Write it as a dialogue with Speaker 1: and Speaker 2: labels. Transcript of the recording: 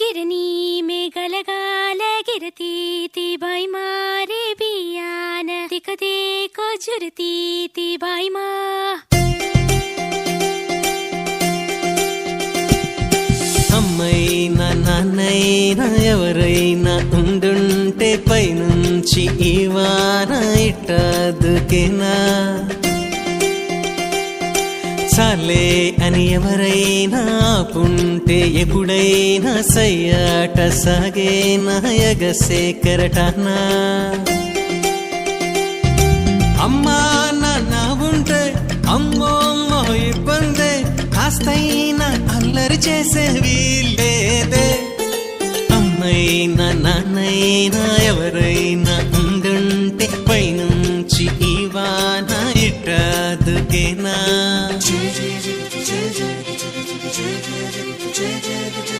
Speaker 1: गिरनी में गलगाल गिरती थी भाई मारे बियान दिख देखो झुरती थी भाई माँ
Speaker 2: అమ్మైనా నాన్నైనా ఎవరైనా ఉండుంటే పైనుంచి ఈ వాన ఇట్టదుకేనా చాలే అని ఎవరైనా ఆపుంటే ఎప్పుడైనా సయ్యాట సాగేనా ఎగసే కెరటానా అమ్మా నాన్న ఉంటే అమ్మో అమ్మో ఇబ్బందే కాస్తైనా అల్లరి చేసే వీల్లేదే అమ్మైనా నాన్నైనా ఎవరు